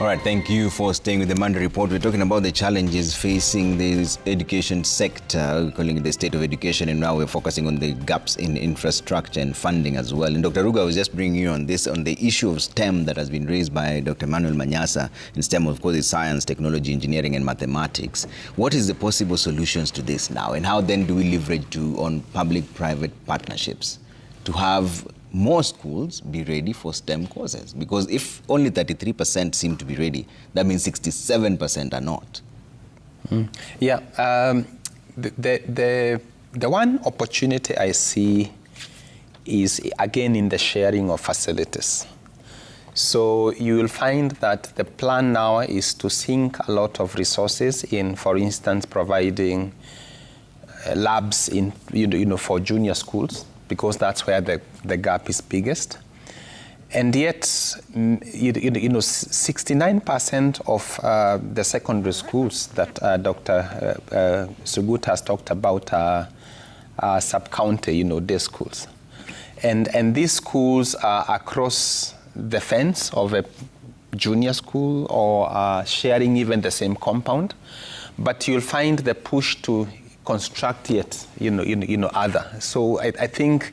right, thank you for staying with the Monday Report. We're talking about the challenges facing the education sector, we're calling it the state of education, and now we're focusing on the gaps in infrastructure and funding as well. And Dr. Ruga was just bringing you on this, on the issue of STEM that has been raised by Dr. Emmanuel Manyasa. In STEM, of course, is science, technology, engineering, and mathematics. What is the possible solutions to this now, and how then do we leverage on public-private partnerships to have more schools be ready for STEM courses? Because if only 33% seem to be ready, that means 67% are not. Yeah, the one opportunity I see is again in the sharing of facilities. So you will find that the plan now is to sink a lot of resources in, for instance, providing labs in, for junior schools, because that's where the gap is biggest. And yet, 69% of the secondary schools that Dr. Sugut has talked about are sub-county, day schools. And these schools are across the fence of a junior school or sharing even the same compound. But you'll find the push to construct yet, other. So I think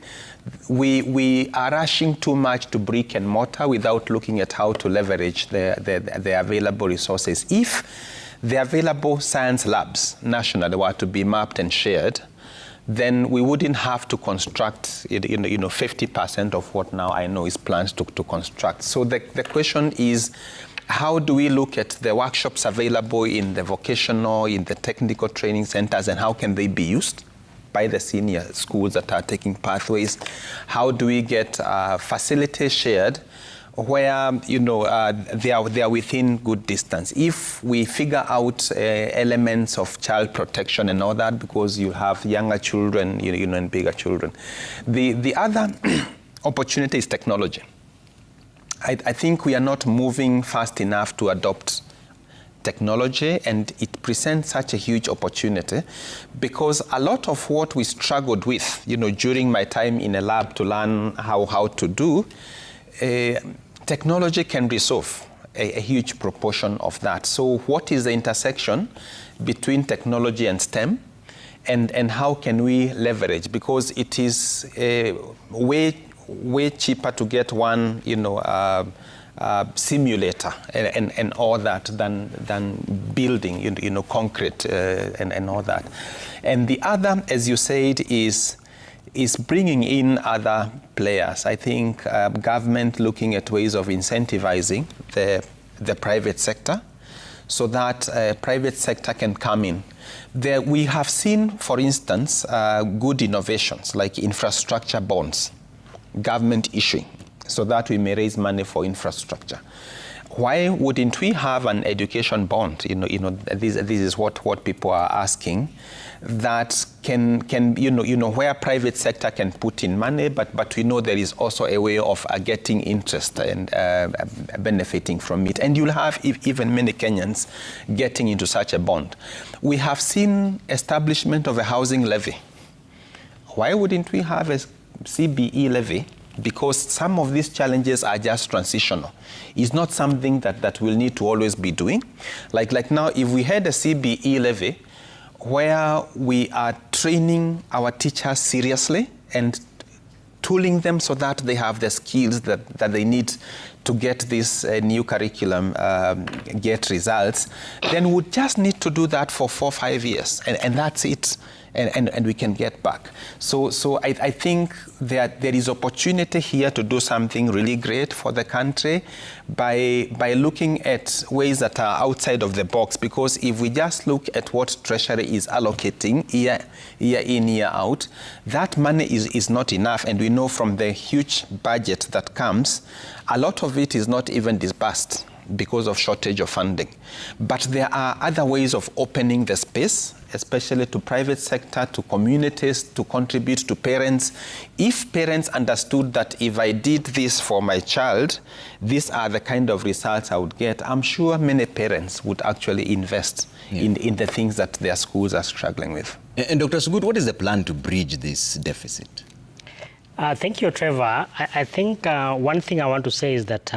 we are rushing too much to brick and mortar without looking at how to leverage the available resources. If the available science labs nationally were to be mapped and shared, then we wouldn't have to construct 50% of what now I know is planned to construct. So the question is, how do we look at the workshops available in the vocational, in the technical training centers, and how can they be used by the senior schools that are taking pathways? How do we get facilities shared where they are within good distance? If we figure out elements of child protection and all that, because you have younger children, and bigger children. The other opportunity is technology. I think we are not moving fast enough to adopt technology, and it presents such a huge opportunity, because a lot of what we struggled with, during my time in a lab to learn how to do, technology can resolve a huge proportion of that. So what is the intersection between technology and STEM, and how can we leverage? Because it is way cheaper to get one, simulator and all that than building, concrete and all that. And the other, as you said, is bringing in other players. I think government looking at ways of incentivizing the private sector, so that private sector can come in. We have seen, for instance, good innovations like infrastructure bonds, government issuing, so that we may raise money for infrastructure. Why wouldn't we have an education bond? This is what people are asking. That can where private sector can put in money, but we know there is also a way of getting interest and benefiting from it. And you'll have even many Kenyans getting into such a bond. We have seen establishment of a housing levy. Why wouldn't we have a CBE levy? Because some of these challenges are just transitional. It's not something that we'll need to always be doing. Like now, if we had a CBE levy where we are training our teachers seriously and tooling them so that they have the skills that they need to get this new curriculum, get results, then we just need to do that for 4 or 5 years, and that's it. And we can get back. So I think that there is opportunity here to do something really great for the country by looking at ways that are outside of the box. Because if we just look at what Treasury is allocating year in, year out, that money is not enough. And we know from the huge budget that comes, a lot of it is not even disbursed because of shortage of funding. But there are other ways of opening the space, especially to private sector, to communities, to contribute to parents. If parents understood that if I did this for my child, these are the kind of results I would get, I'm sure many parents would actually invest in the things that their schools are struggling with. And Dr. Sugut, what is the plan to bridge this deficit? Thank you, Trevor. I think one thing I want to say is that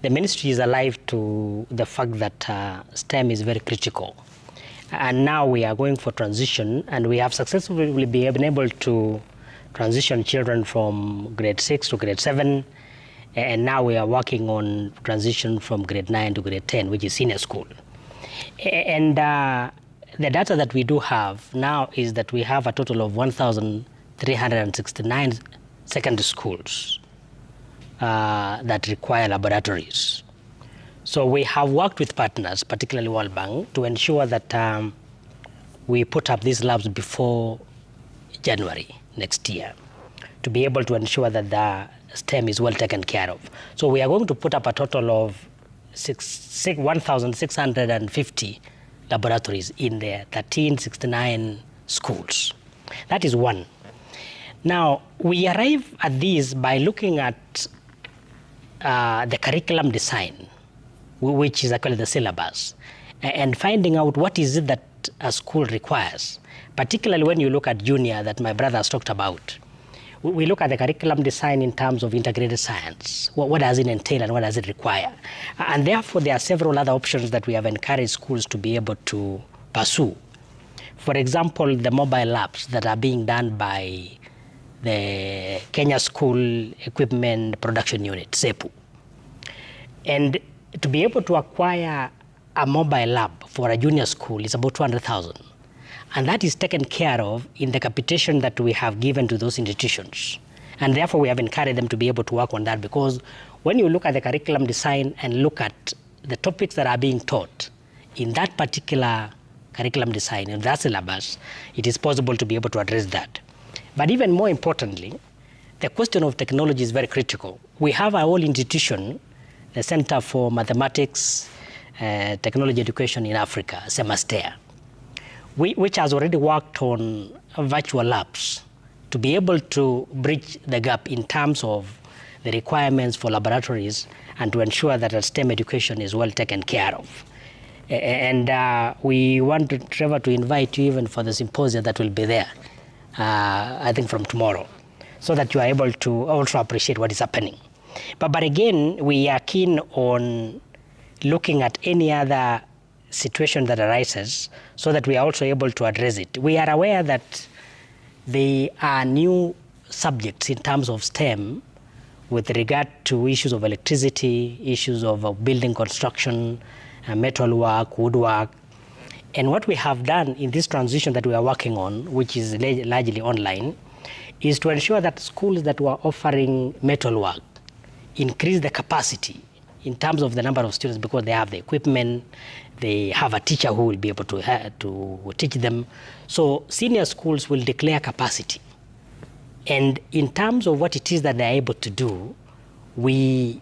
the ministry is alive to the fact that STEM is very critical. And now we are going for transition, and we have successfully been able to transition children from grade 6 to grade 7, and now we are working on transition from grade 9 to grade 10, which is senior school. And the data that we do have now is that we have a total of 1,369 secondary schools that require laboratories. So we have worked with partners, particularly World Bank, to ensure that we put up these labs before January next year, to be able to ensure that the STEM is well taken care of. So we are going to put up a total of 1,650 laboratories in the 1,369 schools. That is one. Now, we arrive at this by looking at the curriculum design, which is actually the syllabus, and finding out what is it that a school requires, particularly when you look at junior that my brother has talked about. We look at the curriculum design in terms of integrated science. What does it entail and what does it require? And therefore, there are several other options that we have encouraged schools to be able to pursue. For example, the mobile labs that are being done by the Kenya School Equipment Production Unit, SEPU. And to be able to acquire a mobile lab for a junior school is about 200,000. And that is taken care of in the capitation that we have given to those institutions. And therefore, we have encouraged them to be able to work on that, because when you look at the curriculum design and look at the topics that are being taught in that particular curriculum design and that syllabus, it is possible to be able to address that. But even more importantly, the question of technology is very critical. We have our whole institution, the Center for Mathematics, Technology Education in Africa, CEMASTEA, which has already worked on virtual labs to be able to bridge the gap in terms of the requirements for laboratories and to ensure that STEM education is well taken care of. And we want Trevor to invite you even for the symposium that will be there, I think from tomorrow, so that you are able to also appreciate what is happening. But again, we are keen on looking at any other situation that arises so that we are also able to address it. We are aware that there are new subjects in terms of STEM with regard to issues of electricity, issues of building construction, metalwork, woodwork. And what we have done in this transition that we are working on, which is largely online, is to ensure that schools that were offering metalwork increase the capacity in terms of the number of students, because they have the equipment, they have a teacher who will be able to teach them. So senior schools will declare capacity. And in terms of what it is that they're able to do, we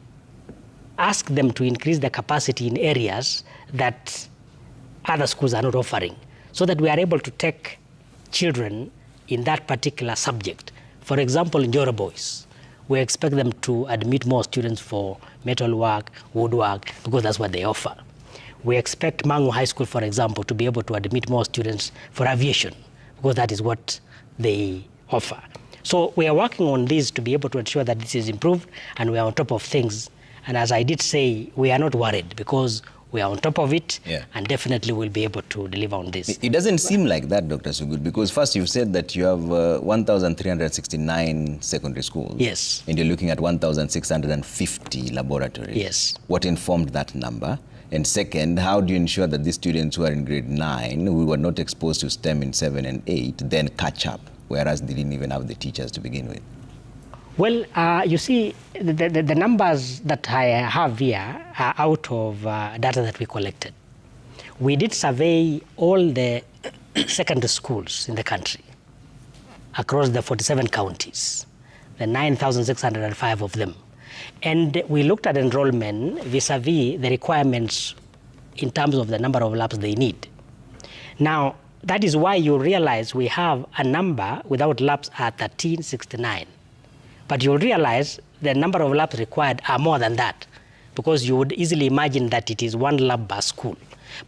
ask them to increase the capacity in areas that other schools are not offering, so that we are able to take children in that particular subject. For example, in Joro Boys, we expect them to admit more students for metalwork, woodwork, because that's what they offer. We expect Mangu High School, for example, to be able to admit more students for aviation, because that is what they offer. So we are working on this to be able to ensure that this is improved, and we are on top of things. And as I did say, we are not worried, because we are on top of it, and definitely we'll be able to deliver on this. It doesn't seem like that, Dr. Sugut, because first you've said that you have 1,369 secondary schools. Yes. And you're looking at 1,650 laboratories. Yes. What informed that number? And second, how do you ensure that these students who are in grade 9, who were not exposed to STEM in 7 and 8, then catch up, whereas they didn't even have the teachers to begin with? Well, you see, the numbers that I have here are out of data that we collected. We did survey all the secondary schools in the country across the 47 counties, the 9,605 of them. And we looked at enrollment vis-a-vis the requirements in terms of the number of labs they need. Now, that is why you realize we have a number without labs at 1,369. But you'll realize the number of labs required are more than that, because you would easily imagine that it is one lab per school.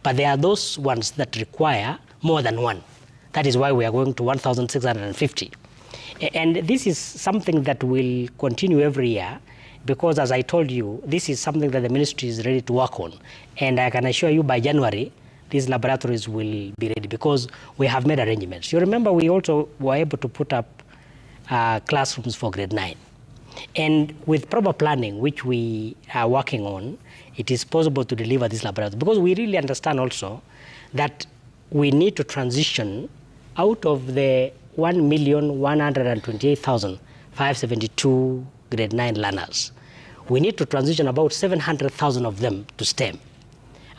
But there are those ones that require more than one. That is why we are going to 1,650. And this is something that will continue every year, because as I told you, this is something that the ministry is ready to work on. And I can assure you by January, these laboratories will be ready because we have made arrangements. You remember we also were able to put up classrooms for grade 9. And with proper planning, which we are working on, it is possible to deliver this laboratory because we really understand also that we need to transition out of the 1,128,572 grade 9 learners. We need to transition about 700,000 of them to STEM.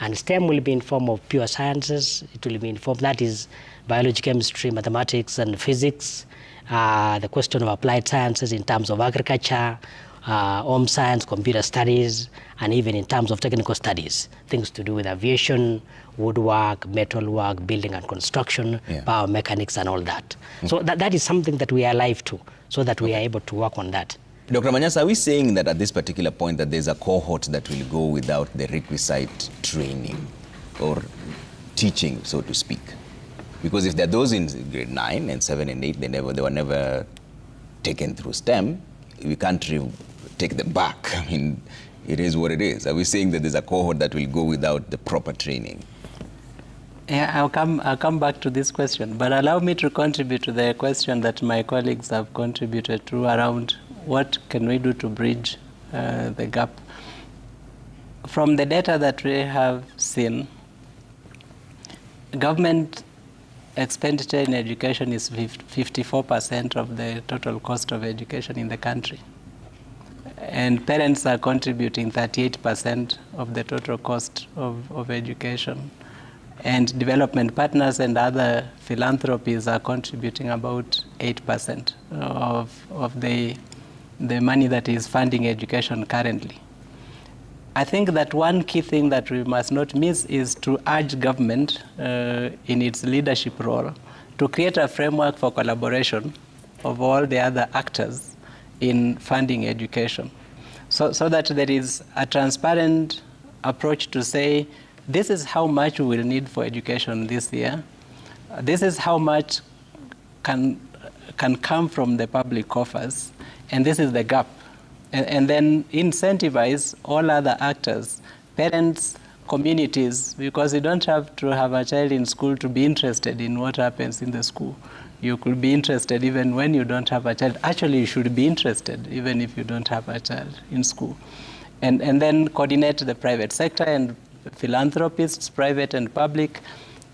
And STEM will be in form of pure sciences. It will be in form, that is biology, chemistry, mathematics, and physics. The question of applied sciences in terms of agriculture, home science, computer studies, and even in terms of technical studies, things to do with aviation, woodwork, metalwork, building and construction, power mechanics, and all that. So that is something that we are alive to, so that we are able to work on that. Dr. Manyasa, are we saying that at this particular point that there's a cohort that will go without the requisite training or teaching, so to speak? Because if there are those in grade 9 and 7 and 8, they were never taken through STEM, we can't take them back. I mean, it is what it is. Are we saying that there's a cohort that will go without the proper training? Yeah, I'll come back to this question, but allow me to contribute to the question that my colleagues have contributed to around what can we do to bridge the gap. From the data that we have seen, government expenditure in education is 54% of the total cost of education in the country. And parents are contributing 38% of the total cost of education. And development partners and other philanthropies are contributing about 8% of the money that is funding education currently. I think that one key thing that we must not miss is to urge government in its leadership role to create a framework for collaboration of all the other actors in funding education, so that there is a transparent approach to say, this is how much we will need for education this year. This is how much can come from the public coffers, and this is the gap. And then incentivize all other actors, parents, communities, because you don't have to have a child in school to be interested in what happens in the school. You could be interested even when you don't have a child. Actually, you should be interested even if you don't have a child in school. And then coordinate the private sector and philanthropists, private and public,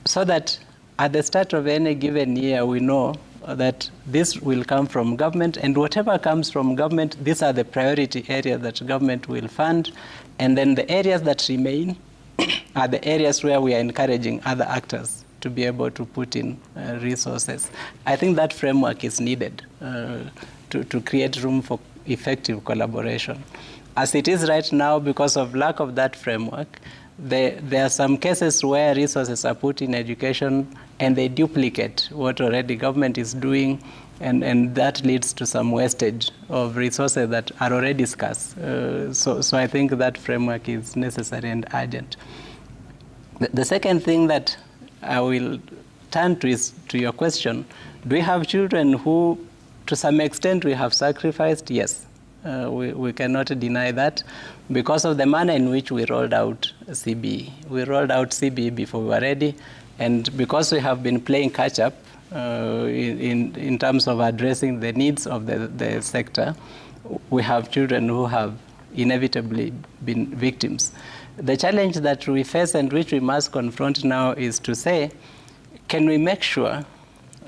so that at the start of any given year, we know that this will come from government, and whatever comes from government, these are the priority areas that government will fund, and then the areas that remain are the areas where we are encouraging other actors to be able to put in resources. I think that framework is needed to create room for effective collaboration. As it is right now, because of lack of that framework, there are some cases where resources are put in education and they duplicate what already government is doing, and that leads to some wastage of resources that are already scarce. So I think that framework is necessary and urgent. The second thing that I will turn to is to your question. Do we have children who, to some extent, we have sacrificed? Yes. We cannot deny that because of the manner in which we rolled out CBE. We rolled out CBE before we were ready, and because we have been playing catch-up in terms of addressing the needs of the sector, we have children who have inevitably been victims. The challenge that we face and which we must confront now is to say, can we make sure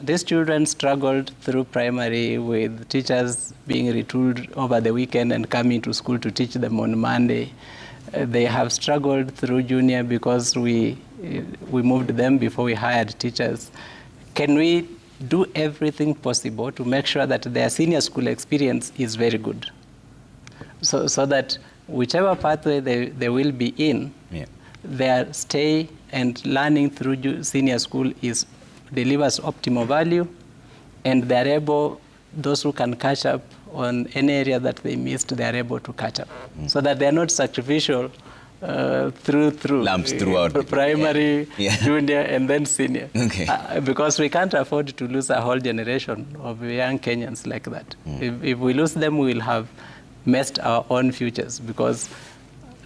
these children struggled through primary with teachers being retooled over the weekend and coming to school to teach them on Monday. They have struggled through junior because we moved them before we hired teachers. Can we do everything possible to make sure that their senior school experience is very good? So that whichever pathway they will be in, their stay and learning through senior school delivers optimal value, and they're able, those who can catch up on any area that they missed, they're able to catch up. So that they're not sacrificial through lumps throughout primary, junior, and then senior. Okay. Because we can't afford to lose a whole generation of young Kenyans like that. If we lose them, we will have messed our own futures, because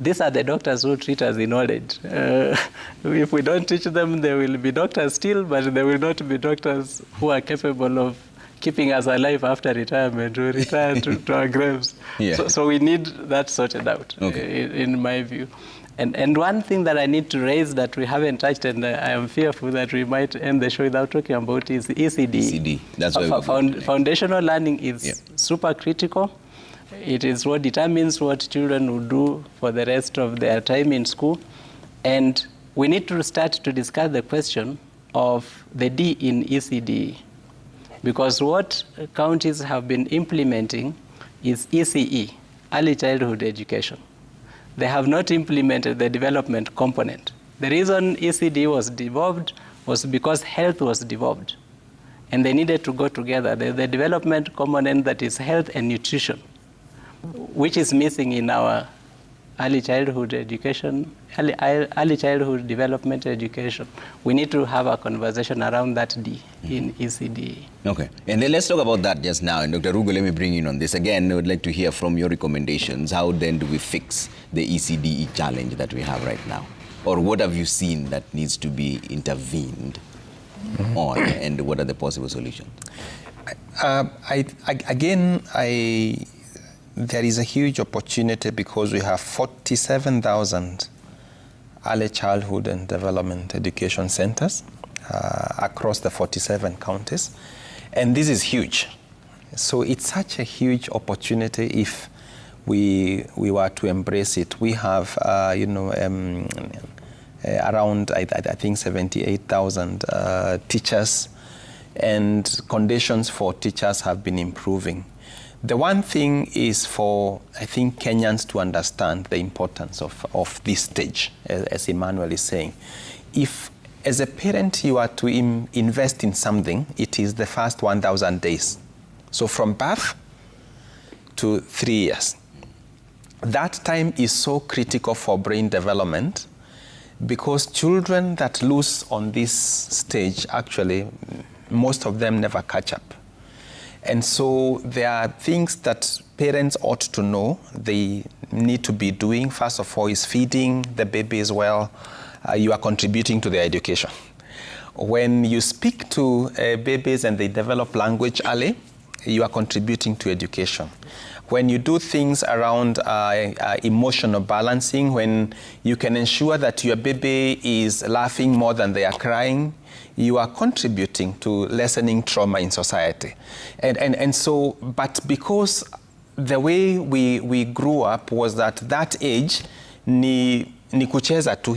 these are the doctors who treat us in old age. If we don't teach them, they will be doctors still, but they will not be doctors who are capable of keeping us alive after retirement. We retire to our graves. Yeah. So we need that sorted out, in my view. And one thing that I need to raise that we haven't touched, and I am fearful that we might end the show without talking about, is ECD. ECD, that's why foundational learning is super critical. It is what determines what children will do for the rest of their time in school. And we need to start to discuss the question of the D in ECD. Because what counties have been implementing is ECE, early childhood education. They have not implemented the development component. The reason ECD was devolved was because health was devolved. And they needed to go together. The development component that is health and nutrition, which is missing in our early childhood education, early childhood development education. We need to have a conversation around that D in ECD. Okay, and then let's talk about that just now. And Dr. Rugo, let me bring in on this. Again, I would like to hear from your recommendations. How then do we fix the ECDE challenge that we have right now? Or what have you seen that needs to be intervened on, and what are the possible solutions? There is a huge opportunity because we have 47,000 early childhood and development education centers across the 47 counties. And this is huge. So it's such a huge opportunity if we were to embrace it. We have, around, I think, 78,000 teachers, and conditions for teachers have been improving. The one thing is for, I think, Kenyans to understand the importance of this stage, as Emmanuel is saying. If, as a parent, you are to invest in something, it is the first 1,000 days. So from birth to 3 years. That time is so critical for brain development, because children that lose on this stage, actually, most of them never catch up. And so there are things that parents ought to know they need to be doing. First of all is feeding the baby as well. You are contributing to their education. When you speak to babies and they develop language early, you are contributing to education. When you do things around emotional balancing, when you can ensure that your baby is laughing more than they are crying, you are contributing to lessening trauma in society. And so, but because the way we grew up was that age ni kucheza tu,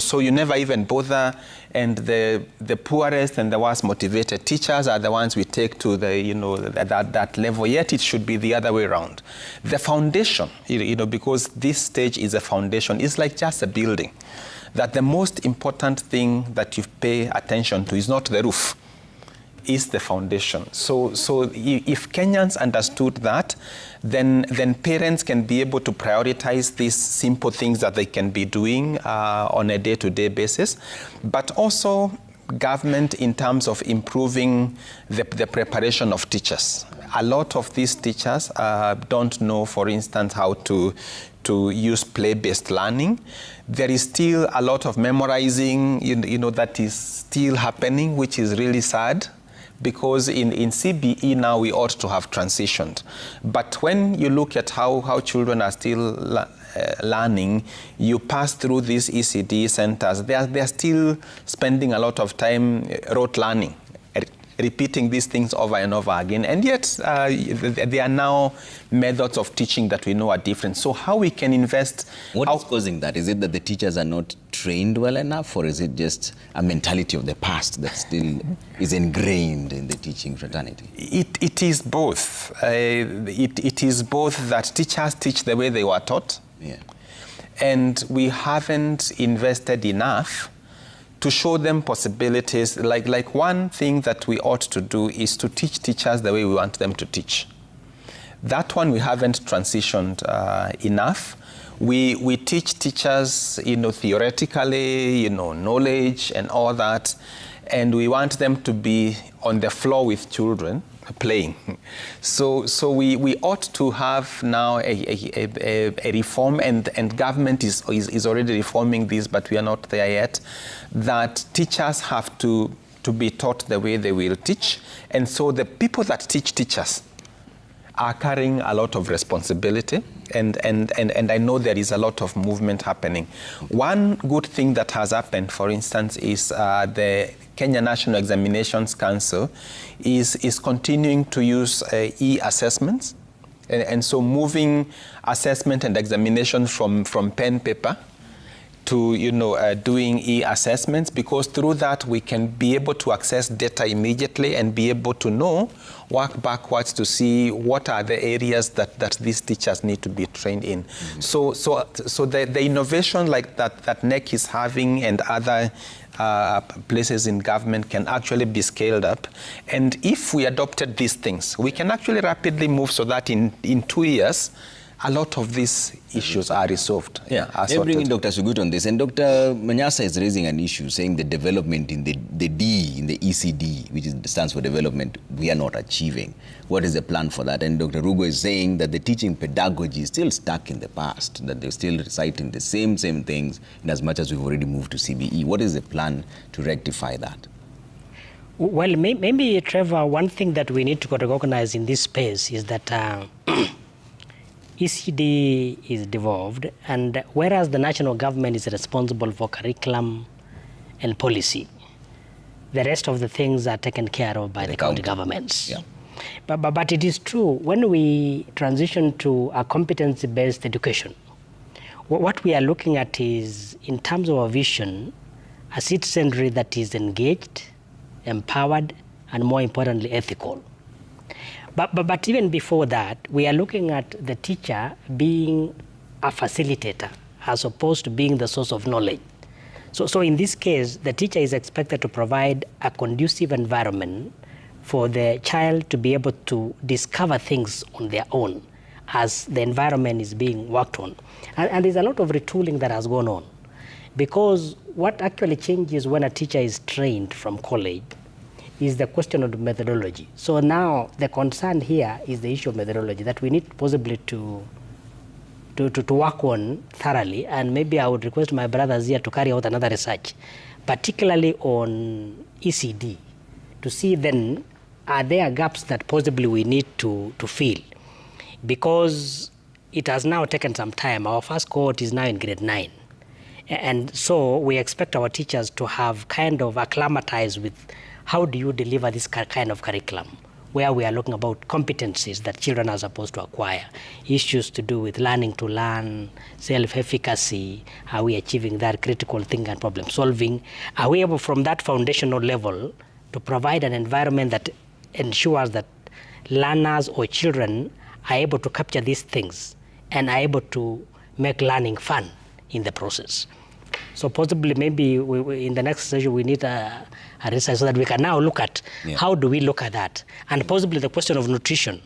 so you never even bother, and the poorest and the worst motivated teachers are the ones we take to that level, yet it should be the other way around. The foundation, because this stage is a foundation, it's like just a building. That the most important thing that you pay attention to is not the roof, is the foundation. So if Kenyans understood that, then parents can be able to prioritize these simple things that they can be doing on a day-to-day basis, but also government in terms of improving the preparation of teachers. A lot of these teachers don't know, for instance, how to use play-based learning. There is still a lot of memorizing, that is still happening, which is really sad, because in CBE now we ought to have transitioned. But when you look at how children are still learning, you pass through these ECD centers, they're still spending a lot of time rote learning, repeating these things over and over again. And yet, there are now methods of teaching that we know are different. So how we can invest... What is causing that? Is it that the teachers are not trained well enough, or is it just a mentality of the past that still is ingrained in the teaching fraternity? It is both. It is both that teachers teach the way they were taught, and we haven't invested enough to show them possibilities. Like one thing that we ought to do is to teach teachers the way we want them to teach. That one we haven't transitioned enough. We teach teachers, theoretically, knowledge and all that. and we want them to be on the floor with children playing. So we ought to have now a reform, and government is already reforming this, but we are not there yet, that teachers have to be taught the way they will teach. And so the people that teach teachers are carrying a lot of responsibility, and I know there is a lot of movement happening. One good thing that has happened, for instance, is the Kenya National Examinations Council is continuing to use e-assessments, and so moving assessment and examination from pen paper to doing e-assessments, because through that we can be able to access data immediately and be able to work backwards to see what are the areas that these teachers need to be trained in. Mm-hmm. So the innovation like that NEC is having and other places in government can actually be scaled up. And if we adopted these things, we can actually rapidly move so that in 2 years, a lot of these issues are resolved. Yeah, let me bring in Dr. Sugut on this. And Dr. Manyasa is raising an issue, saying the development in the D, in the ECD, which stands for development, we are not achieving. What is the plan for that? And Dr. Rugo is saying that the teaching pedagogy is still stuck in the past, that they're still reciting the same things, in as much as we've already moved to CBE. What is the plan to rectify that? Well, maybe, Trevor, one thing that we need to recognize in this space is that ECD is devolved, and whereas the national government is responsible for curriculum and policy, the rest of the things are taken care of by the county governments. Yeah. But it is true, when we transition to a competency-based education, what we are looking at is, in terms of our vision, a citizenry that is engaged, empowered, and more importantly, ethical. But even before that, we are looking at the teacher being a facilitator as opposed to being the source of knowledge. So in this case, the teacher is expected to provide a conducive environment for the child to be able to discover things on their own as the environment is being worked on. And there's a lot of retooling that has gone on, because what actually changes when a teacher is trained from college is the question of the methodology. So now the concern here is the issue of methodology that we need possibly to work on thoroughly, and maybe I would request my brothers here to carry out another research, particularly on ECD, to see then are there gaps that possibly we need to fill, because it has now taken some time. Our first cohort is now in grade 9. And so we expect our teachers to have kind of acclimatized with how do you deliver this kind of curriculum, where we are looking about competencies that children are supposed to acquire, issues to do with learning to learn, self-efficacy, are we achieving that critical thinking and problem solving? Are we able from that foundational level to provide an environment that ensures that learners or children are able to capture these things and are able to make learning fun in the process? So possibly maybe in the next session we need a research so that we can now look at how do we look at that, and possibly the question of nutrition,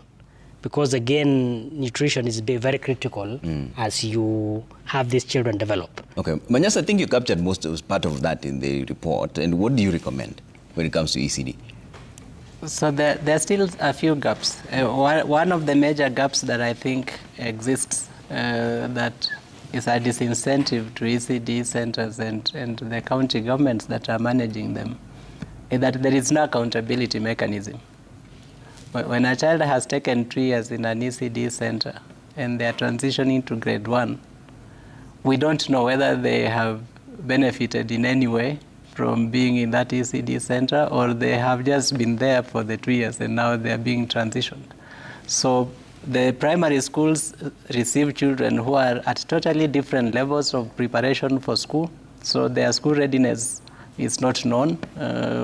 because again nutrition is very critical as you have these children develop. Okay, Manyasa, I think you captured most of part of that in the report, and what do you recommend when it comes to ECD? So there are still a few gaps. One of the major gaps that I think exists that is a disincentive to ECD centers and the county governments that are managing them, is that there is no accountability mechanism. When a child has taken 3 years in an ECD center and they are transitioning to grade 1, we don't know whether they have benefited in any way from being in that ECD center, or they have just been there for the 3 years and now they are being transitioned. So the primary schools receive children who are at totally different levels of preparation for school, so their school readiness is not known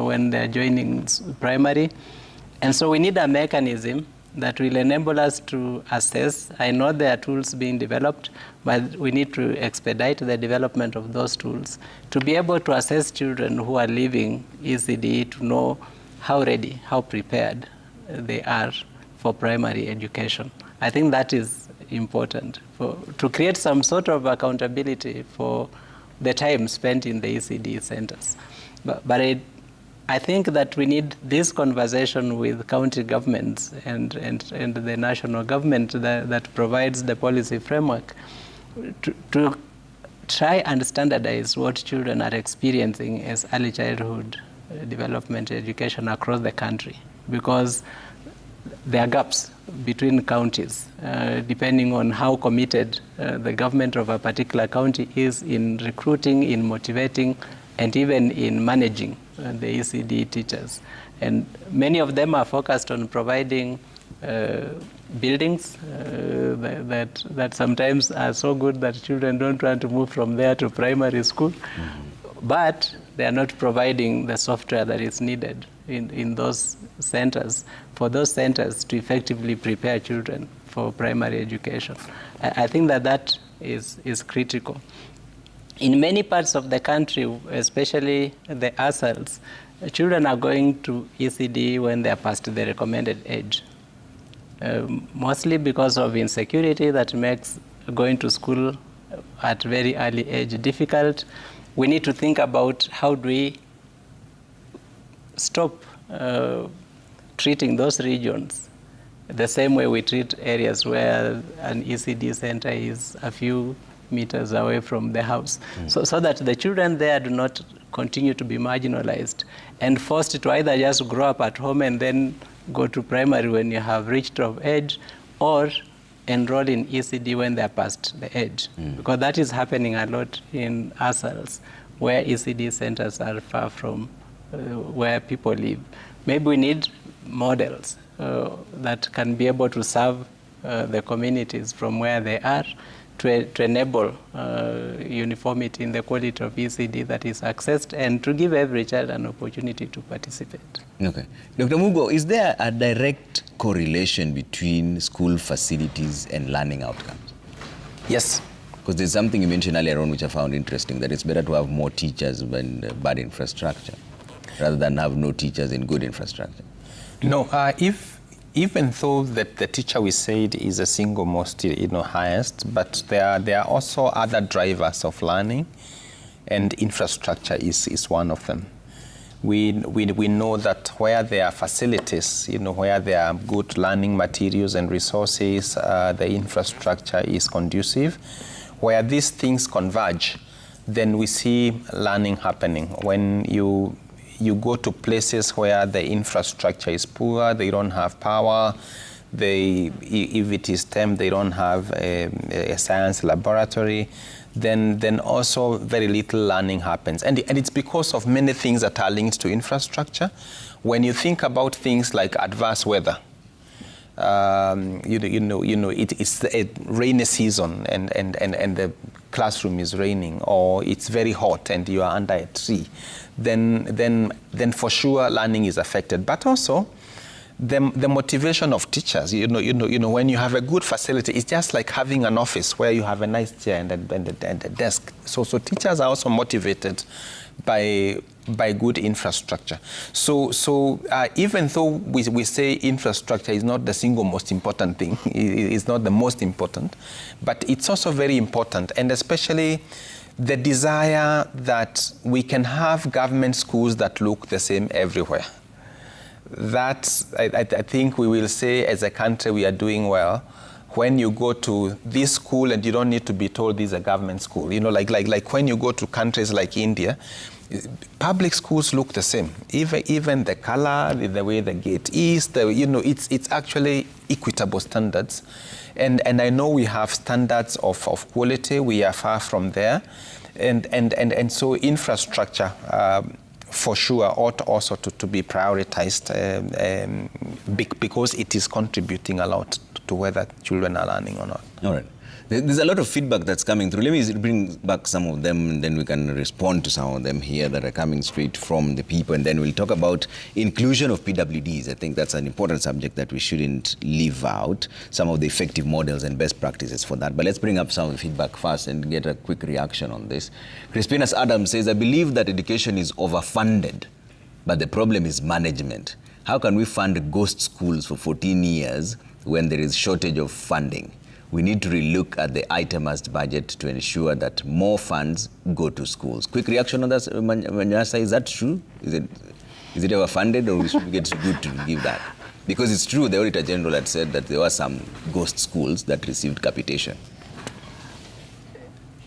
when they're joining primary. And so we need a mechanism that will enable us to assess. I know there are tools being developed, but we need to expedite the development of those tools to be able to assess children who are leaving ECD, to know how ready, how prepared they are for primary education. I think that is important to create some sort of accountability for the time spent in the ECD centers. But I think that we need this conversation with county governments and the national government that provides the policy framework to try and standardize what children are experiencing as early childhood development education across the country, because there are gaps between counties depending on how committed the government of a particular county is in recruiting, in motivating, and even in managing the ECD teachers. And many of them are focused on providing buildings that sometimes are so good that children don't want to move from there to primary school. But they are not providing the software that is needed in those centers, for those centers to effectively prepare children for primary education. I think that is critical. In many parts of the country, especially the ASALs, children are going to ECD when they are past the recommended age, mostly because of insecurity that makes going to school at very early age difficult. We need to think about how do we stop treating those regions the same way we treat areas where an ECD center is a few meters away from the house, so that the children there do not continue to be marginalized and forced to either just grow up at home and then go to primary when you have reached of age, or enroll in ECD when they're past the age. Because that is happening a lot in ASALs, where ECD centers are far from where people live. Maybe we need models that can be able to serve the communities from where they are, to enable uniformity in the quality of ECD that is accessed, and to give every child an opportunity to participate. Okay. Dr. Mugo, is there a direct correlation between school facilities and learning outcomes? Yes. Because there's something you mentioned earlier on which I found interesting, that it's better to have more teachers than bad infrastructure, rather than have no teachers in good infrastructure. No, even though that the teacher we said is a single most highest, but there are also other drivers of learning, and infrastructure is one of them. We know that where there are facilities, where there are good learning materials and resources, the infrastructure is conducive. Where these things converge, then we see learning happening. When you go to places where the infrastructure is poor, they don't have power, if it is STEM, they don't have a science laboratory, then also very little learning happens. And it's because of many things that are linked to infrastructure. When you think about things like adverse weather, it's a rainy season and the classroom is raining, or it's very hot and you are under a tree, then for sure learning is affected. But also the motivation of teachers, when you have a good facility, it's just like having an office where you have a nice chair and a desk. So teachers are also motivated by good infrastructure. So even though we say infrastructure is not the single most important thing, it's not the most important, but it's also very important, and especially the desire that we can have government schools that look the same everywhere. That, I think we will say as a country we are doing well when you go to this school and you don't need to be told this is a government school. Like when you go to countries like India, public schools look the same. Even the color, the way the gate is, it's actually equitable standards. And I know we have standards of quality. We are far from there. And so infrastructure, for sure, ought also to be prioritized because it is contributing a lot to whether children are learning or not. All right. There's a lot of feedback that's coming through. Let me bring back some of them, and then we can respond to some of them here that are coming straight from the people, and then we'll talk about inclusion of PWDs. I think that's an important subject that we shouldn't leave out, some of the effective models and best practices for that. But let's bring up some of the feedback first and get a quick reaction on this. Crispinas Adams says, I believe that education is overfunded, but the problem is management. How can we fund ghost schools for 14 years when there is shortage of funding? We need to relook at the itemized budget to ensure that more funds go to schools. Quick reaction on that, Manyasa, is that true? Is Is it ever funded, or we should get Sugut to give that? Because it's true, the Auditor General had said that there were some ghost schools that received capitation.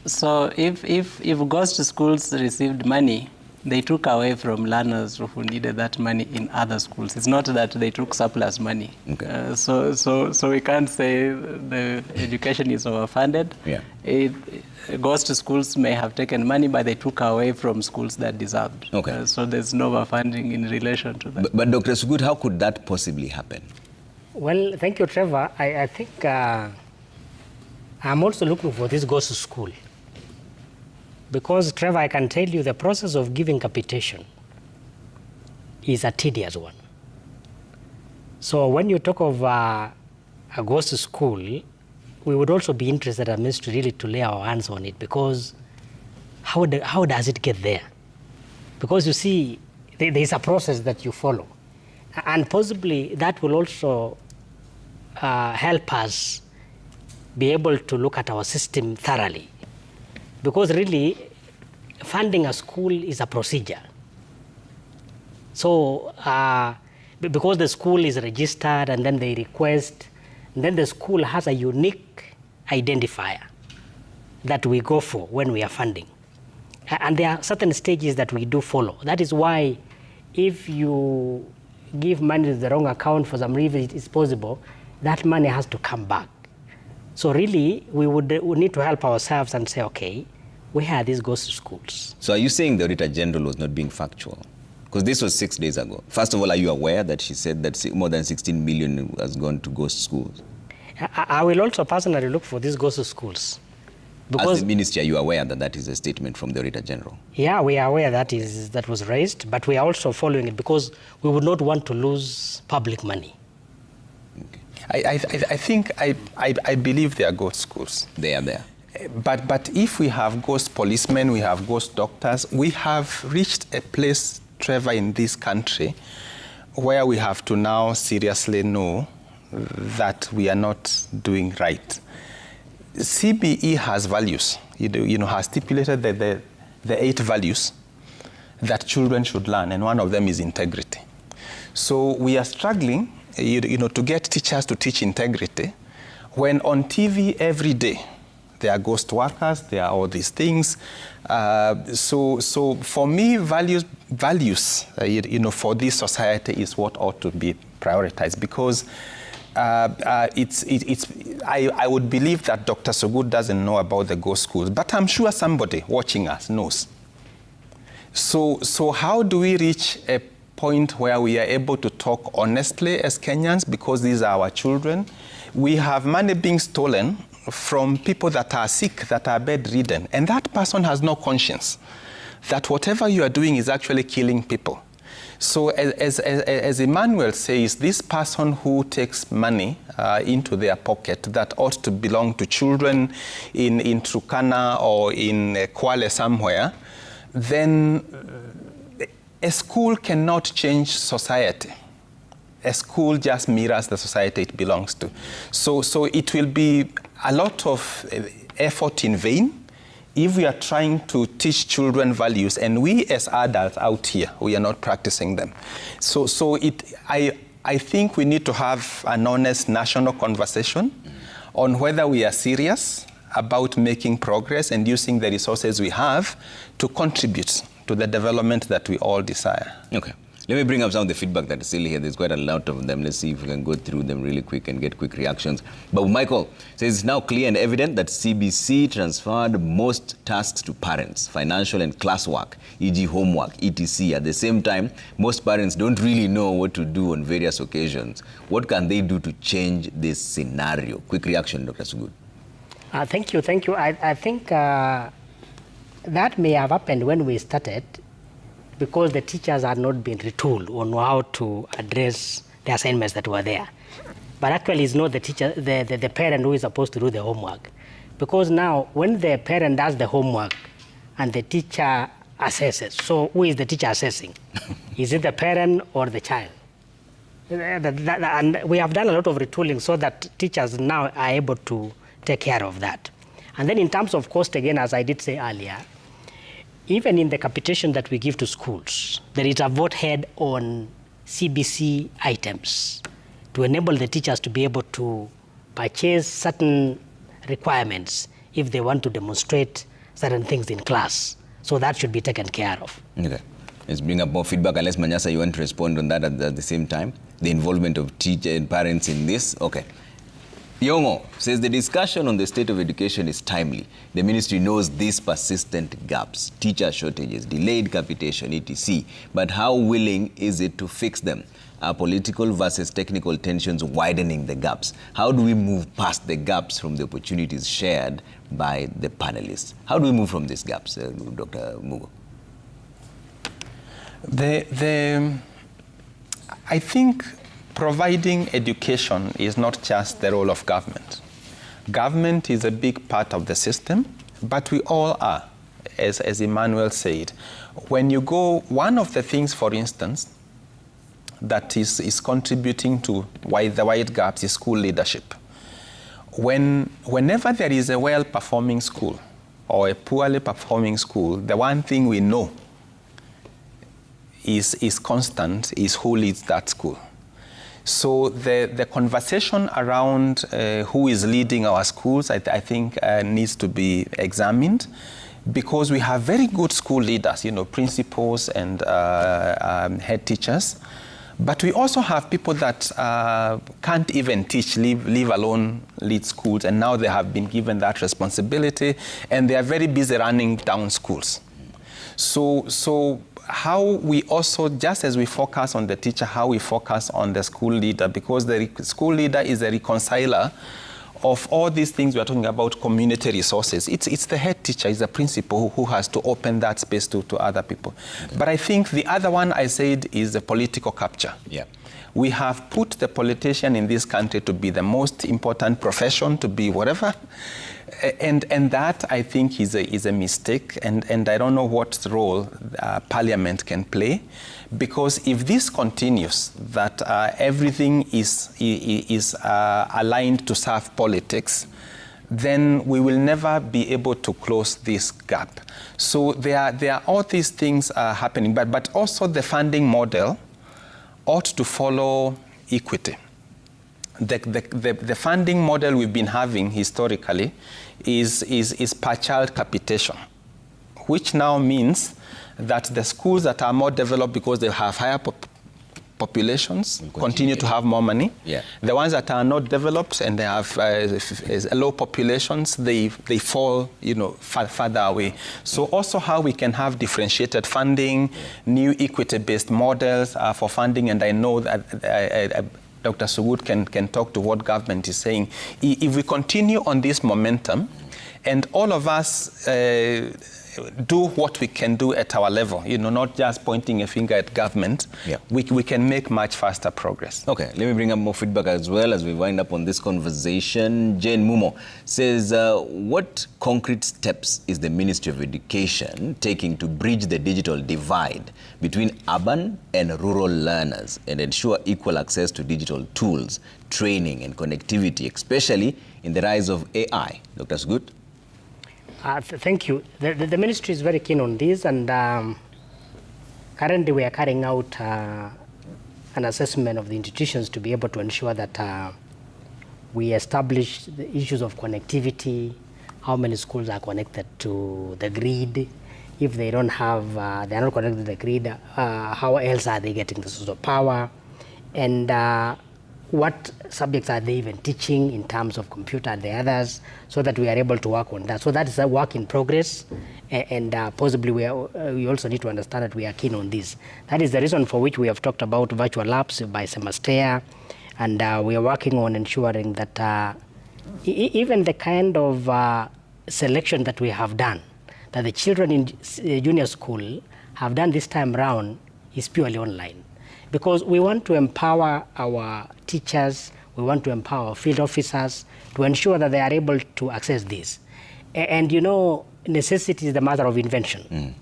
So if ghost schools received money, they took away from learners who needed that money in other schools. It's not that they took surplus money. Okay. So we can't say the education is overfunded. Yeah. Ghost schools may have taken money, but they took away from schools that deserved. Okay. So there's no overfunding in relation to that. But Dr. Sugut, how could that possibly happen? Well, thank you, Trevor. I think I'm also looking for this ghost school. Because, Trevor, I can tell you the process of giving capitation is a tedious one. So when you talk of a ghost school, we would also be interested as ministry really to lay our hands on it, because how does it get there? Because you see, there is a process that you follow. And possibly that will also help us be able to look at our system thoroughly. Because really, funding a school is a procedure. So, because the school is registered and then they request, and then the school has a unique identifier that we go for when we are funding. And there are certain stages that we do follow. That is why if you give money to the wrong account for some reason, it is possible, that money has to come back. So really, we need to help ourselves and say, okay, where are these ghost schools? So are you saying the Auditor General was not being factual? Because this was 6 days ago. First of all, are you aware that she said that more than 16 million has gone to ghost schools? I will also personally look for these ghost schools. As the ministry, are you aware that that is a statement from the Auditor General? Yeah, we are aware that was raised, but we are also following it because we would not want to lose public money. I think I believe they are ghost schools. They are there. But if we have ghost policemen, we have ghost doctors, we have reached a place, Trevor, in this country where we have to now seriously know that we are not doing right. CBE has values, has stipulated the 8 values that children should learn, and one of them is integrity. So we are struggling, to get teachers to teach integrity when on TV every day there are ghost workers, there are all these things. So for me, values, for this society is what ought to be prioritized, because I would believe that Dr. Sugut doesn't know about the ghost schools, but I'm sure somebody watching us knows. So how do we reach a point where we are able to talk honestly as Kenyans, because these are our children? We have money being stolen from people that are sick, that are bedridden, and that person has no conscience that whatever you are doing is actually killing people. So as Emmanuel says, this person who takes money into their pocket that ought to belong to children in Turkana or in Kwale somewhere, then a school cannot change society. A school just mirrors the society it belongs to. So it will be a lot of effort in vain if we are trying to teach children values and we as adults out here, we are not practicing them. So I think we need to have an honest national conversation on whether we are serious about making progress and using the resources we have to contribute to the development that we all desire. Okay. Let me bring up some of the feedback that is still here. There's quite a lot of them. Let's see if we can go through them really quick and get quick reactions. But Michael says it's now clear and evident that CBC transferred most tasks to parents, financial and classwork, e.g. homework, etc. At the same time, most parents don't really know what to do on various occasions. What can they do to change this scenario? Quick reaction, Dr. Sugut. Thank you. I think that may have happened when we started, because the teachers had not been retooled on how to address the assignments that were there. But actually it's not the teacher, the parent who is supposed to do the homework. Because now when the parent does the homework and the teacher assesses, so who is the teacher assessing? Is it the parent or the child? And we have done a lot of retooling so that teachers now are able to take care of that. And then in terms of cost, again, as I did say earlier, even in the capitation that we give to schools, there is a vote head on CBC items to enable the teachers to be able to purchase certain requirements if they want to demonstrate certain things in class. So that should be taken care of. Okay. Let's bring up more feedback, unless Manyasa, you want to respond on that at the same time. The involvement of teachers and parents in this. Okay. Yongo says the discussion on the state of education is timely. The ministry knows these persistent gaps, teacher shortages, delayed capitation, etc. But how willing is it to fix them? Are political versus technical tensions widening the gaps? How do we move past the gaps from the opportunities shared by the panelists? How do we move from these gaps, Dr. Mugo? I think providing education is not just the role of government. Government is a big part of the system, but we all are, as Emmanuel said. When you go, one of the things, for instance, that is contributing to the wide gaps is school leadership. Whenever there is a well-performing school or a poorly performing school, the one thing we know is constant is who leads that school. So the conversation around who is leading our schools, I think needs to be examined, because we have very good school leaders, principals and head teachers, but we also have people that can't even teach, leave alone lead schools, and now they have been given that responsibility, and they are very busy running down schools. So how we also, just as we focus on the teacher, how we focus on the school leader, because the school leader is a reconciler of all these things we are talking about, community resources. It's the head teacher, is the principal who has to open that space to other people. Okay. But I think the other one I said is the political capture. Yeah. We have put the politician in this country to be the most important profession, to be whatever. And that, I think, is a mistake, and I don't know what role Parliament can play, because if this continues, that everything is aligned to serve politics, then we will never be able to close this gap. So there are all these things happening, but also the funding model ought to follow equity. The funding model we've been having historically is per child capitation, which now means that the schools that are more developed because they have higher populations continue to have more money. Yeah. The ones that are not developed and they have low populations, they fall further away. So also how we can have differentiated funding, new equity-based models for funding, and I know that Dr. Sugut can talk to what government is saying. If we continue on this momentum, and all of us do what we can do at our level, not just pointing a finger at government, we can make much faster progress. Okay, let me bring up more feedback as well as we wind up on this conversation. Jane Mumo says, what concrete steps is the Ministry of Education taking to bridge the digital divide between urban and rural learners and ensure equal access to digital tools, training and connectivity, especially in the rise of AI? Dr. Sugut? Thank you. The ministry is very keen on this, and currently we are carrying out an assessment of the institutions to be able to ensure that we establish the issues of connectivity, how many schools are connected to the grid. If they don't have, they are not connected to the grid, how else are they getting the source of power? And what subjects are they even teaching in terms of computer and the others, so that we are able to work on that. So that is a work in progress, and possibly we also need to understand that we are keen on this. That is the reason for which we have talked about virtual labs by semester, and we are working on ensuring that even the kind of selection that we have done, that the children in junior school have done this time round, is purely online. Because we want to empower our teachers, we want to empower our field officers to ensure that they are able to access this. And necessity is the mother of invention.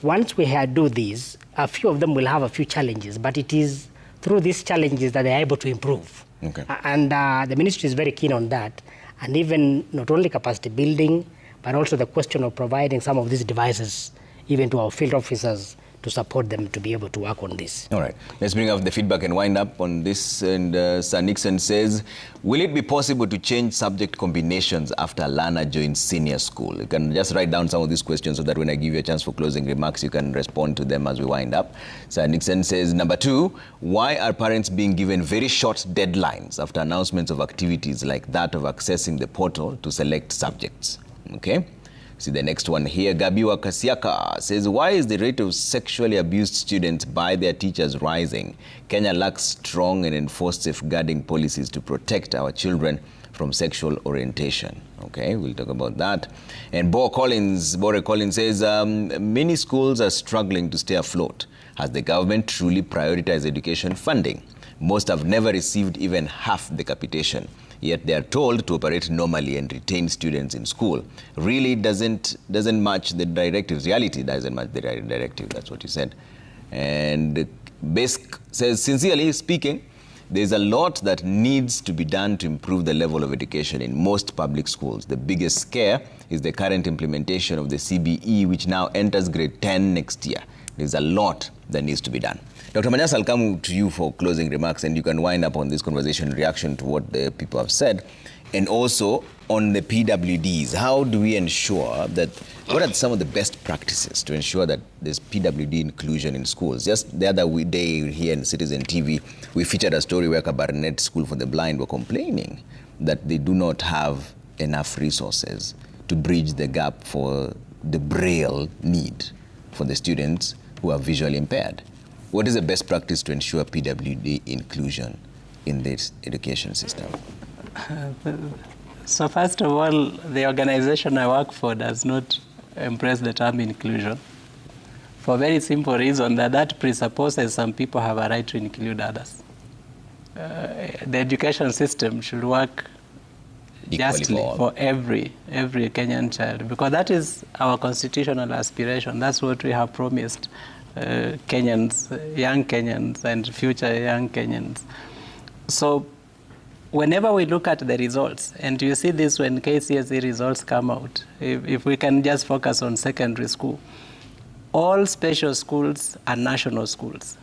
Once we do this, a few of them will have a few challenges, but it is through these challenges that they are able to improve. Okay. And the ministry is very keen on that. And even not only capacity building, but also the question of providing some of these devices even to our field officers to support them to be able to work on this. All right, let's bring up the feedback and wind up on this. And Sir Nixon says, will it be possible to change subject combinations after a learner joins senior school? You can just write down some of these questions so that when I give you a chance for closing remarks, you can respond to them as we wind up. Sir Nixon says, number 2, why are parents being given very short deadlines after announcements of activities like that of accessing the portal to select subjects? Okay. See the next one here. Gabiwa Kasiaka says, why is the rate of sexually abused students by their teachers rising? Kenya lacks strong and enforced safeguarding policies to protect our children from sexual orientation. Okay, we'll talk about that. And Bore Collins says, many schools are struggling to stay afloat. Has the government truly prioritized education funding? Most have never received even half the capitation. Yet they are told to operate normally and retain students in school. Really doesn't match the directives. Reality doesn't match the directive. That's what you said. And Besk says, sincerely speaking, there's a lot that needs to be done to improve the level of education in most public schools. The biggest scare is the current implementation of the CBE, which now enters grade 10 next year. There's a lot that needs to be done. Dr. Manyasa, I'll come to you for closing remarks, and you can wind up on this conversation in reaction to what the people have said. And also on the PWDs, how do we ensure that, what are some of the best practices to ensure that there's PWD inclusion in schools? Just the other day here in Citizen TV, we featured a story where Kabarnet School for the Blind were complaining that they do not have enough resources to bridge the gap for the braille need for the students who are visually impaired. What is the best practice to ensure PWD inclusion in this education system? So first of all, the organization I work for does not embrace the term inclusion for a very simple reason that presupposes some people have a right to include others. The education system should work justly for every Kenyan child, because that is our constitutional aspiration. That's what we have promised Kenyans, young Kenyans and future young Kenyans. So whenever we look at the results, and you see this when KCSE results come out, if we can just focus on secondary school, all special schools are national schools.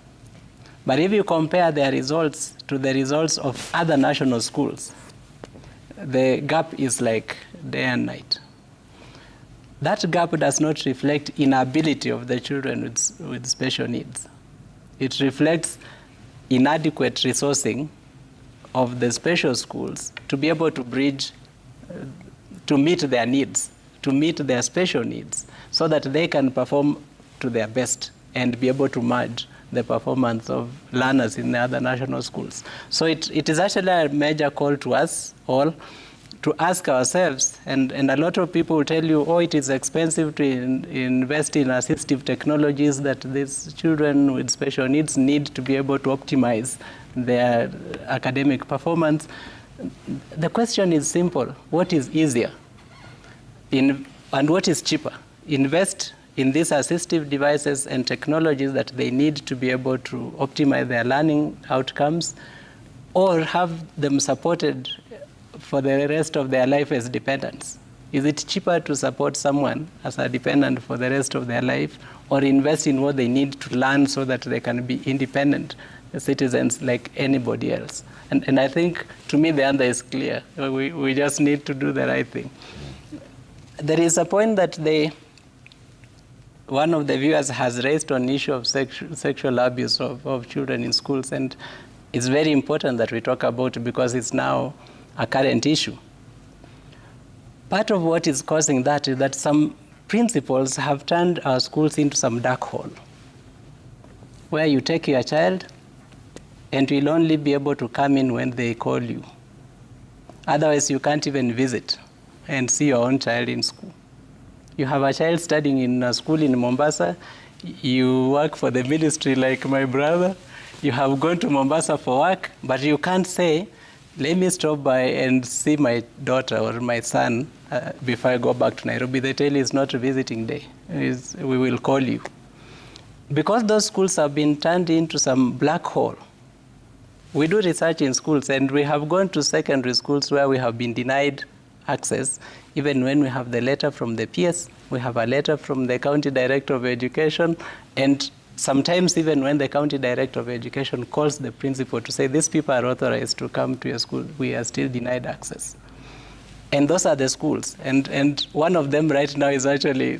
But if you compare their results to the results of other national schools, the gap is like day and night. That gap does not reflect inability of the children with special needs. It reflects inadequate resourcing of the special schools to be able to bridge, to meet their needs, to meet their special needs, so that they can perform to their best and be able to merge the performance of learners in the other national schools. So it is actually a major call to us all to ask ourselves, and a lot of people will tell you, oh, it is expensive to invest in assistive technologies that these children with special needs need to be able to optimize their academic performance. The question is simple. What is easier and what is cheaper? Invest in these assistive devices and technologies that they need to be able to optimize their learning outcomes, or have them supported for the rest of their life as dependents? Is it cheaper to support someone as a dependent for the rest of their life, or invest in what they need to learn so that they can be independent citizens like anybody else? And I think, to me, the answer is clear. We just need to do the right thing. There is a point that one of the viewers has raised on the issue of sexual abuse of children in schools, and it's very important that we talk about it because it's now a current issue. Part of what is causing that is that some principals have turned our schools into some dark hole, where you take your child and you'll only be able to come in when they call you. Otherwise, you can't even visit and see your own child in school. You have a child studying in a school in Mombasa, you work for the ministry like my brother, you have gone to Mombasa for work, but you can't say, let me stop by and see my daughter or my son before I go back to Nairobi. They tell you it's not a visiting day. We will call you. Because those schools have been turned into some black hole. We do research in schools, and we have gone to secondary schools where we have been denied access, even when we have the letter from the PS, we have a letter from the County Director of Education, and sometimes even when the County Director of Education calls the principal to say these people are authorized to come to your school, we are still denied access. And those are the schools. And one of them right now is actually,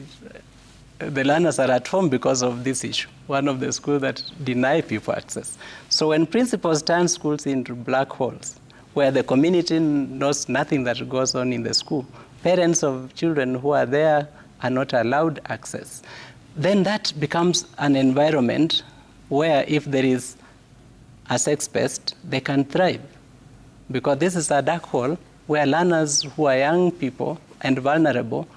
the learners are at home because of this issue. One of the schools that deny people access. So when principals turn schools into black holes, where the community knows nothing that goes on in the school, parents of children who are there are not allowed access, then that becomes an environment where if there is a sex pest, they can thrive. Because this is a dark hole where learners who are young people and vulnerable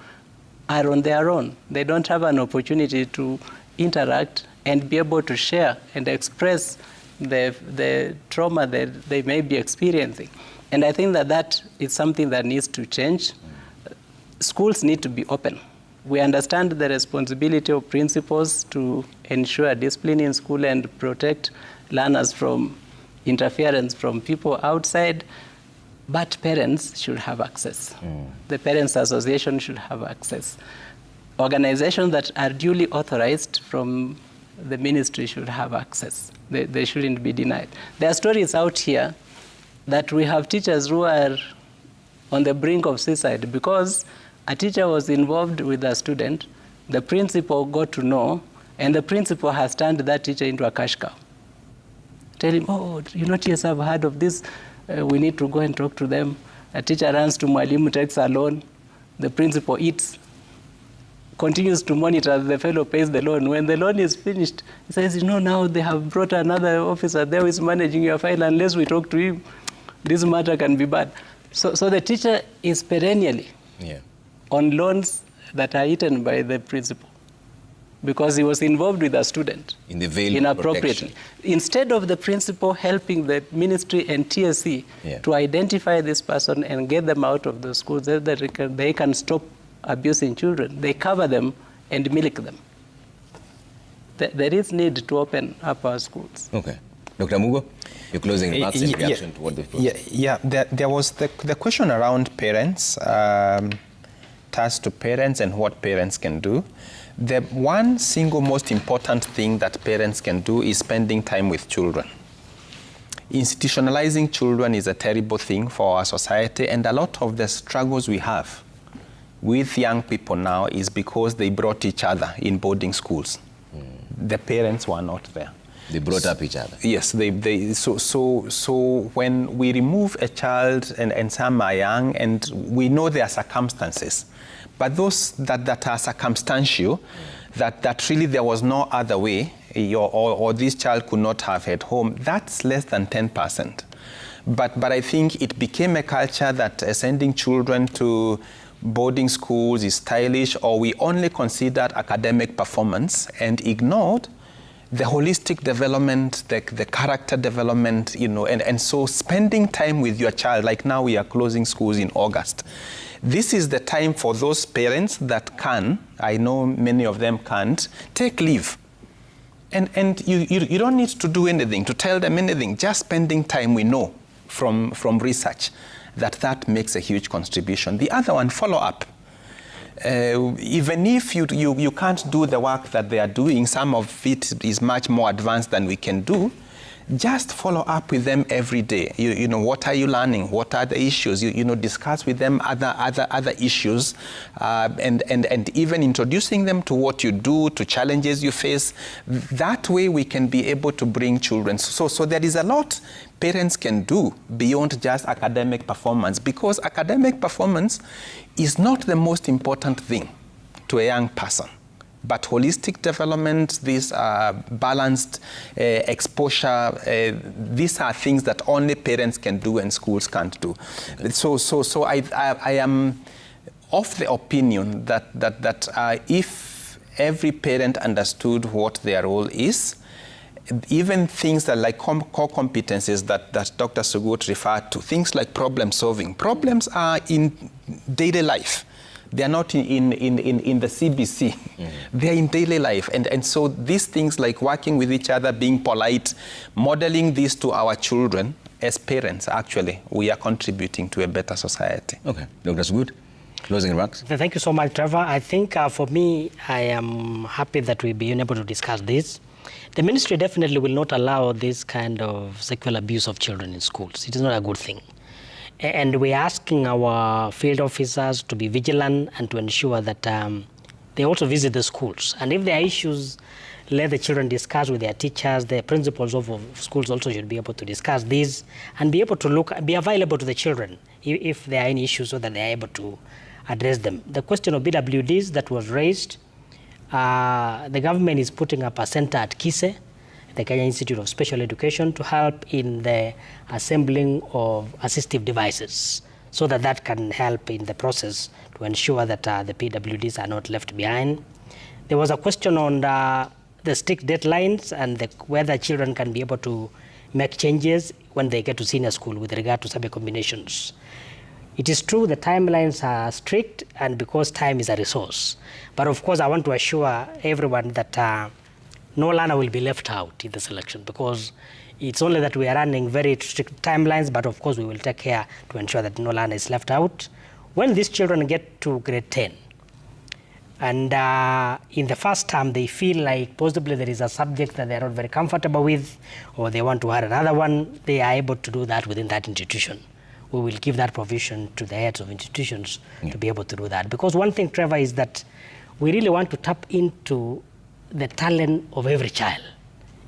are on their own. They don't have an opportunity to interact and be able to share and express the trauma that they may be experiencing. And I think that is something that needs to change. Schools need to be open. We understand the responsibility of principals to ensure discipline in school and protect learners from interference from people outside, but parents should have access. The Parents Association should have access. Organizations that are duly authorized from the ministry should have access. They shouldn't be denied. There are stories out here that we have teachers who are on the brink of suicide because a teacher was involved with a student, the principal got to know, and the principal has turned that teacher into a cash cow. Tell him, oh, TS, I've heard of this. We need to go and talk to them. A teacher runs to Mwalimu, takes a loan. The principal eats, continues to monitor, the fellow pays the loan. When the loan is finished, he says, now they have brought another officer there who is managing your file. Unless we talk to him, this matter can be bad. So the teacher is perennially on loans that are eaten by the principal because he was involved with a student in the veil inappropriately. Instead of the principal helping the ministry and TSC to identify this person and get them out of the schools so that they can stop abusing children, they cover them and milk them. There is need to open up our schools. Okay. Dr. Mugo, your closing remarks in reaction to what they've put. There was the question around parents, tasks to parents and what parents can do. The one single most important thing that parents can do is spending time with children. Institutionalizing children is a terrible thing for our society, and a lot of the struggles we have with young people now is because they brought each other in boarding schools. The parents were not there. They brought up each other. Yes, so when we remove a child and some are young and we know their circumstances, but those that are circumstantial, that really there was no other way, or this child could not have had home, that's less than 10%. But I think it became a culture that sending children to boarding schools is stylish, or we only considered academic performance and ignored the holistic development, the character development, and so spending time with your child, like now we are closing schools in August. This is the time for those parents that can, I know many of them can't, take leave. And you don't need to do anything, to tell them anything, just spending time, we know from research that makes a huge contribution. The other one, follow up. Even if you can't do the work that they are doing, some of it is much more advanced than we can do, just follow up with them every day. What are you learning? What are the issues? Discuss with them other issues, and even introducing them to what you do, to challenges you face. That way we can be able to bring children. So there is a lot parents can do beyond just academic performance, because academic performance is not the most important thing to a young person. But holistic development, these balanced exposure, these are things that only parents can do and schools can't do. Okay. So I am of the opinion that if every parent understood what their role is, even things that like core competencies that Dr. Sugut referred to, things like problem solving. Problems are in daily life. They are not in the CBC. They are in daily life. And so these things like working with each other, being polite, modeling this to our children, as parents, actually, we are contributing to a better society. Okay. Dr. Sugut, closing remarks. Thank you so much, Trevor. I think for me, I am happy that we've been able to discuss this. The ministry definitely will not allow this kind of sexual abuse of children in schools. It is not a good thing. And we're asking our field officers to be vigilant and to ensure that they also visit the schools. And if there are issues, let the children discuss with their teachers. The principals of schools also should be able to discuss this and be able to be available to the children if there are any issues so that they are able to address them. The question of BWDs that was raised, the government is putting up a center at Kise, the Kenya Institute of Special Education, to help in the assembling of assistive devices so that that can help in the process to ensure that the PWDs are not left behind. There was a question on the strict deadlines and whether children can be able to make changes when they get to senior school with regard to subject combinations. It is true the timelines are strict and because time is a resource. But of course, I want to assure everyone that no learner will be left out in the selection because it's only that we are running very strict timelines, but of course we will take care to ensure that no learner is left out. When these children get to grade 10, and in the first term they feel like possibly there is a subject that they are not very comfortable with, or they want to add another one, they are able to do that within that institution. We will give that provision to the heads of institutions to be able to do that. Because one thing, Trevor, is that we really want to tap into the talent of every child.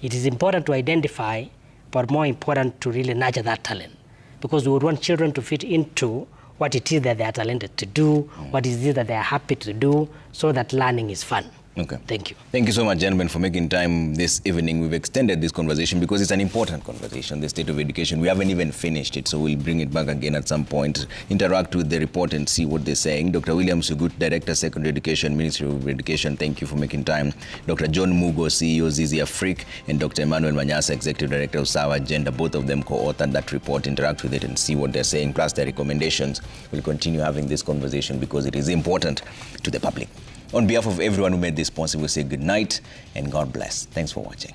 It is important to identify, but more important to really nurture that talent. Because we would want children to fit into what it is that they are talented to do, what it is that they are happy to do, so that learning is fun. Okay. Thank you. Thank you so much, gentlemen, for making time this evening. We've extended this conversation because it's an important conversation, the state of education. We haven't even finished it, so we'll bring it back again at some point, interact with the report and see what they're saying. Dr. William Sugut, Director, Secondary Education, Ministry of Education, thank you for making time. Dr. John Mugo, CEO, Zizi, Afrique, and Dr. Emmanuel Manyasa, Executive Director of Usawa Agenda. Both of them co-authored that report. Interact with it and see what they're saying, plus their recommendations. We'll continue having this conversation because it is important to the public. On behalf of everyone who made this possible, we say good night and God bless. Thanks for watching.